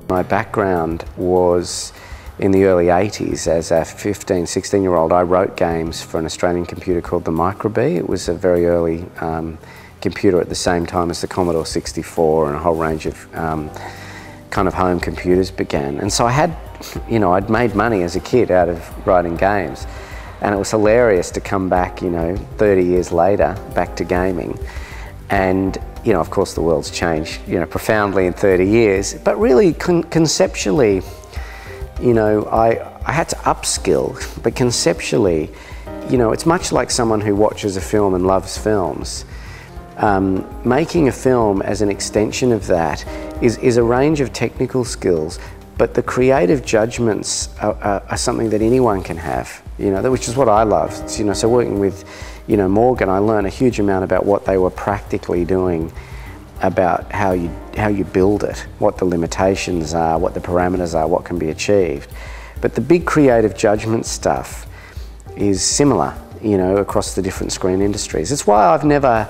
My background was in the early 80s. As a 15, 16-year-old, I wrote games for an Australian computer called the Microbee. It was a very early computer at the same time as the Commodore 64, and a whole range of kind of home computers began. And so I had, I'd made money as a kid out of writing games. And it was hilarious to come back, 30 years later, back to gaming. And, of course the world's changed, profoundly in 30 years. But really, conceptually, I had to upskill. But conceptually, it's much like someone who watches a film and loves films. Making a film as an extension of that is a range of technical skills, but the creative judgments are something that anyone can have, which is what I love. So working with, Morgan, I learned a huge amount about what they were practically doing, about how you build it, what the limitations are, what the parameters are, what can be achieved. But the big creative judgment stuff is similar, across the different screen industries. It's why I've never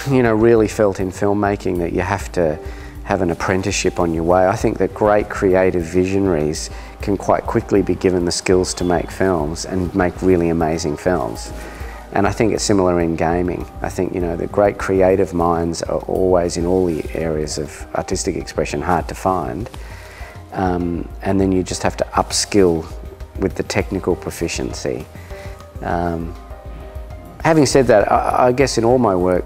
really felt in filmmaking that you have to have an apprenticeship on your way. I think that great creative visionaries can quite quickly be given the skills to make films and make really amazing films. And I think it's similar in gaming. I think, the great creative minds are always, in all the areas of artistic expression, hard to find. And then you just have to upskill with the technical proficiency. Having said that, I guess in all my work,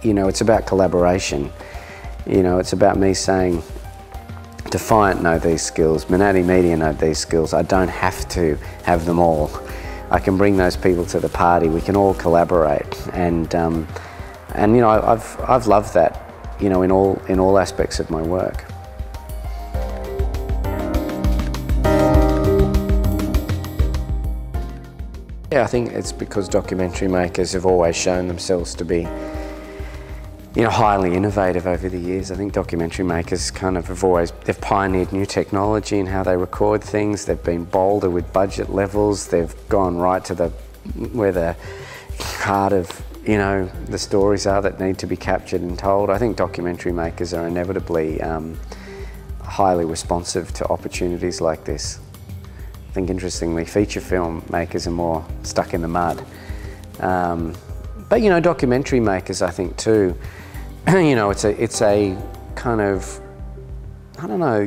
it's about collaboration. It's about me saying, Defiant know these skills, Manati Media know these skills. I don't have to have them all. I can bring those people to the party. We can all collaborate, and I've loved that, in all aspects of my work. Yeah, I think it's because documentary makers have always shown themselves to be highly innovative over the years. I think documentary makers they've pioneered new technology in how they record things. They've been bolder with budget levels. They've gone right to where the heart of, the stories are that need to be captured and told. I think documentary makers are inevitably highly responsive to opportunities like this. I think, interestingly, feature film makers are more stuck in the mud. But documentary makers, I think too, it's a kind of, I don't know,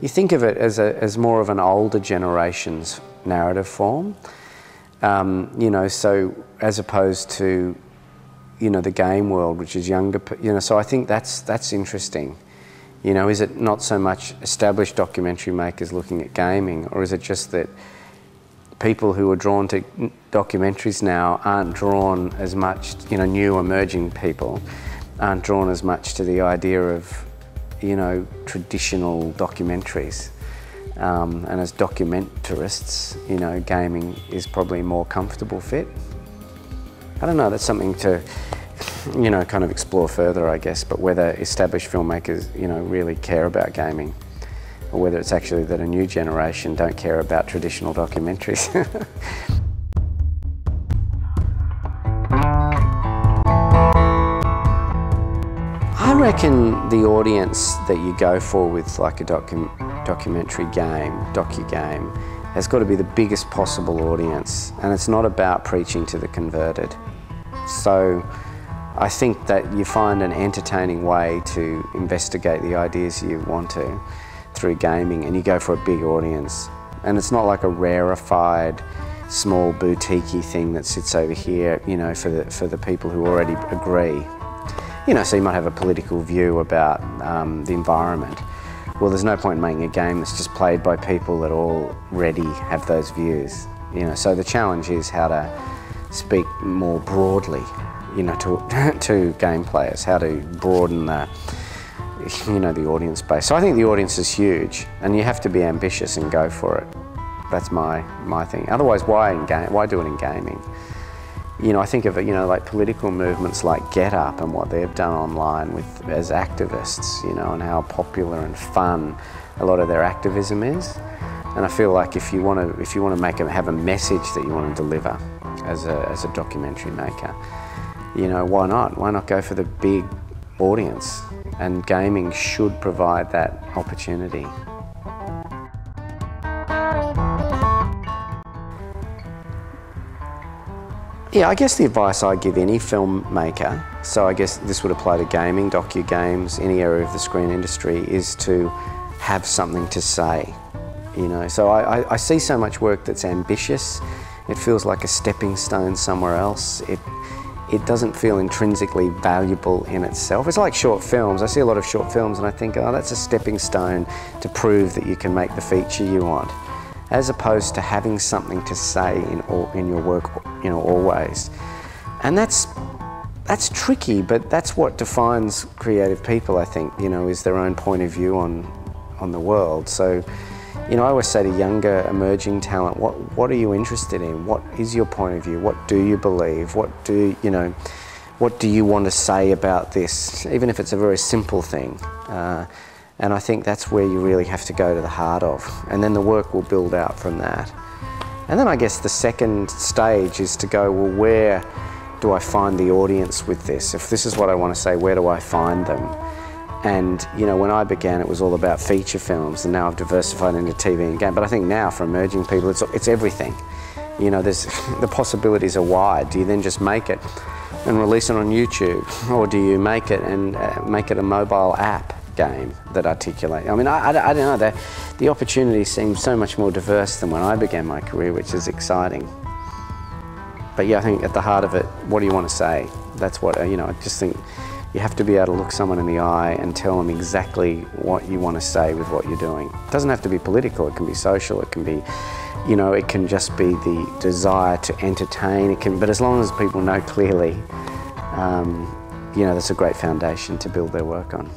you think of it as more of an older generation's narrative form, so as opposed to, the game world, which is younger, so I think that's interesting. Is it not so much established documentary makers looking at gaming, or is it just that people who are drawn to documentaries now aren't drawn as much, new emerging people aren't drawn as much to the idea of, traditional documentaries. And as documentarists, gaming is probably a more comfortable fit. I don't know, that's something to, kind of explore further, I guess, but whether established filmmakers, really care about gaming, or whether it's actually that a new generation don't care about traditional documentaries. I reckon the audience that you go for with like a documentary game, docu-game, has got to be the biggest possible audience, and it's not about preaching to the converted. So I think that you find an entertaining way to investigate the ideas you want to through gaming, and you go for a big audience. And it's not like a rarefied, small, boutique-y thing that sits over here, for the people who already agree. So you might have a political view about the environment. Well, there's no point in making a game that's just played by people that already have those views. So the challenge is how to speak more broadly, to game players, how to broaden the audience base. So I think the audience is huge, and you have to be ambitious and go for it. That's my thing. Otherwise, why do it in gaming? I think of it, like political movements like Get Up and what they've done online as activists, and how popular and fun a lot of their activism is. And I feel like if you want to have a message that you want to deliver as a documentary maker, why not? Why not go for the big, audience, and gaming should provide that opportunity. Yeah, I guess the advice I give any filmmaker, so I guess this would apply to gaming, docu-games, any area of the screen industry, is to have something to say. You know, so I see so much work that's ambitious. It feels like a stepping stone somewhere else. It doesn't feel intrinsically valuable in itself. It's like short films. I see a lot of short films and I think, oh, that's a stepping stone to prove that you can make the feature you want, as opposed to having something to say in your work, you know, always. And that's tricky, but that's what defines creative people, I think, you know, is their own point of view on the world. So, you know, I always say to younger emerging talent, what are you interested in? What is your point of view? What do you believe? What do you want to say about this? Even if it's a very simple thing. And I think that's where you really have to go to the heart of. And then the work will build out from that. And then I guess the second stage is to go, well, where do I find the audience with this? If this is what I want to say, where do I find them? And, you know, when I began, it was all about feature films, and now I've diversified into TV and game. But I think now, for emerging people, it's everything. You know, the possibilities are wide. Do you then just make it and release it on YouTube? Or do you make it and make it a mobile app game that articulate? I mean, I don't know, the opportunities seem so much more diverse than when I began my career, which is exciting. But yeah, I think at the heart of it, what do you want to say? That's what, you know, I just think you have to be able to look someone in the eye and tell them exactly what you want to say with what you're doing. It doesn't have to be political, it can be social, it can be, you know, it can just be the desire to entertain, but as long as people know clearly, you know, that's a great foundation to build their work on.